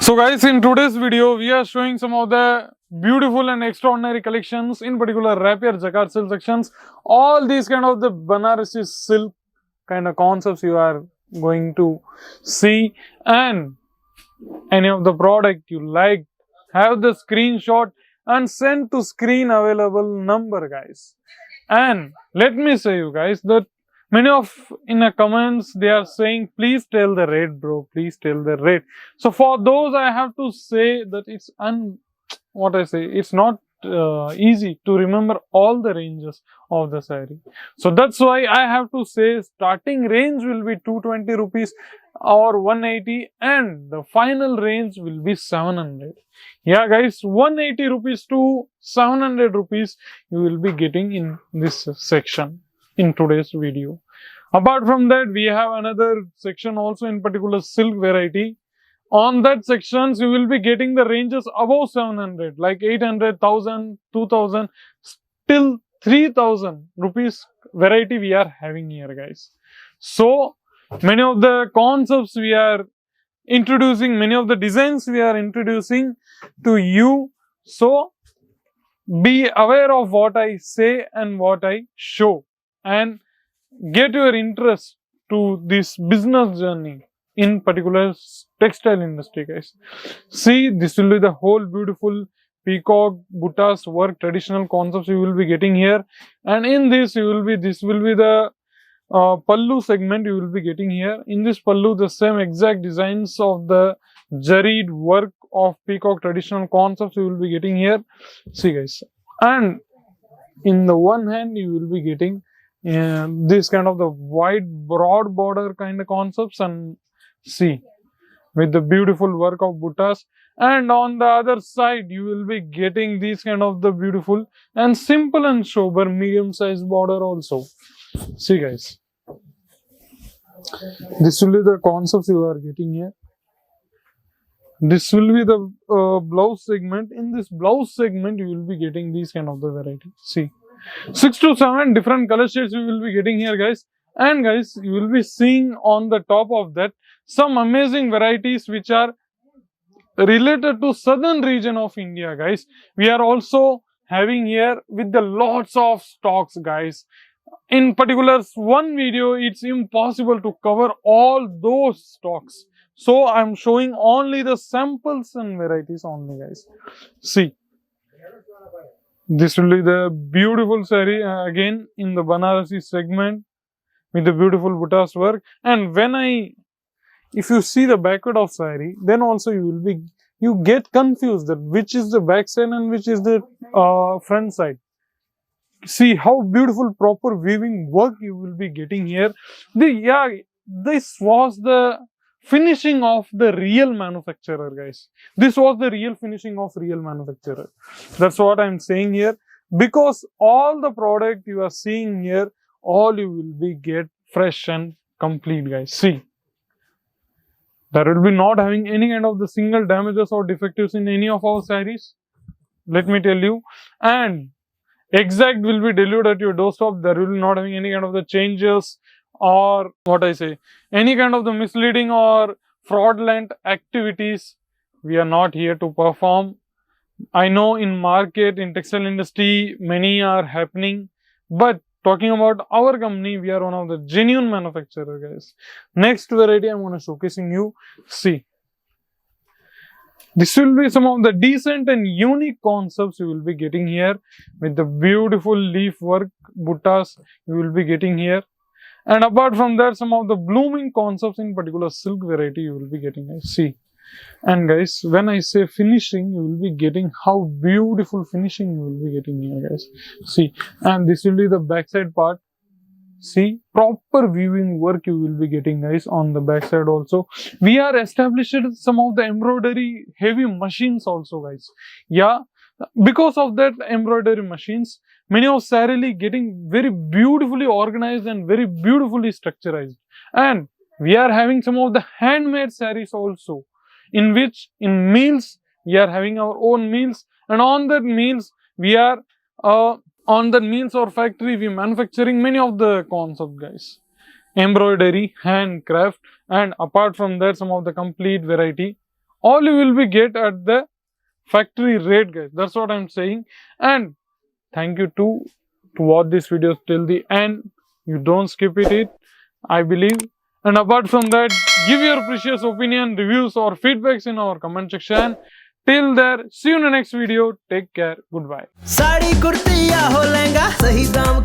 So guys, in today's video, we are showing some of the beautiful and extraordinary collections, in particular rapier jacquard silk sections. All these kind of the Banarasi silk kind of concepts you are going to see, and any of the product you like, have the screenshot and send to screen available number, guys. And let me say you guys that many of in the comments they are saying, please tell the rate, bro, please tell the rate. So for those I have to say that it's it's not easy to remember all the ranges of the saree. So that's why I have to say starting range will be 220 rupees or 180 and the final range will be 700. Yeah guys, 180 rupees to 700 rupees you will be getting in this section in today's video. Apart from that, we have another section also, in particular silk variety. On that sections, you will be getting the ranges above 700, like 800, 1000, 2000, till 3000 rupees variety we are having here, guys. So, many of the concepts we are introducing, many of the designs we are introducing to you. So, be aware of what I say and what I show, and get your interest to this business journey, in particular textile industry, guys. See, this will be the whole beautiful peacock buttas work traditional concepts you will be getting here, and in this will be the pallu segment you will be getting here. In this pallu, the same exact designs of the jaried work of peacock traditional concepts you will be getting here. See guys, and in the one hand you will be getting this kind of the wide broad border kind of concepts, and see with the beautiful work of buttas, and on the other side you will be getting these kind of the beautiful and simple and sober medium sized border also. See guys, this will be the concepts you are getting here. This will be the blouse segment. In this blouse segment you will be getting these kind of the variety. See, 6 to 7 different color shades you will be getting here, guys. And guys, you will be seeing on the top of that some amazing varieties which are related to southern region of India, guys. We are also having here with the lots of stocks, guys. In particular, one video, it's impossible to cover all those stocks. So, I'm showing only the samples and varieties only, guys. See, this will be the beautiful saree again in the Banarasi segment with the beautiful buttas work. And if you see the backward of saree, then also you get confused that which is the back side and which is the front side. See how beautiful proper weaving work you will be getting here. This was the finishing of the real manufacturer, guys. This was the real finishing of real manufacturer. That's what I'm saying here, because all the product you are seeing here, all you will be get fresh and complete, guys. See, there will be not having any kind of the single damages or defectives in any of our sarees, let me tell you. And exact will be delivered at your doorstep. There will be not having any kind of the changes or any kind of the misleading or fraudulent activities. We are not here to perform. I know in market, in textile industry, many are happening, but talking about our company, we are one of the genuine manufacturer, guys. Next variety I'm going to showcasing you. See, this will be some of the decent and unique concepts you will be getting here with the beautiful leaf work buttas you will be getting here. And apart from that, some of the blooming concepts, in particular silk variety you will be getting, guys. See, and guys, when I say finishing, you will be getting how beautiful finishing you will be getting here, guys. See, and this will be the backside part. See, proper weaving work you will be getting, guys, on the backside also. We are established some of the embroidery heavy machines also, guys. Yeah, because of that embroidery machines, many of saree getting very beautifully organized and very beautifully structurized. And we are having some of the handmade sarees also, in which in mills we are having our own mills, and on that mills we are on the mills or factory we manufacturing many of the concepts, guys. Embroidery, handcraft, and apart from that some of the complete variety all you will be get at the factory rate, guys. That's what I'm saying. And thank you to watch this video till the end. You don't skip it, I believe. And apart from that, give your precious opinion, reviews or feedbacks in our comment section. Till there, see you in the next video. Take care. Goodbye. Sari kurti या हो लहंगा सही दाम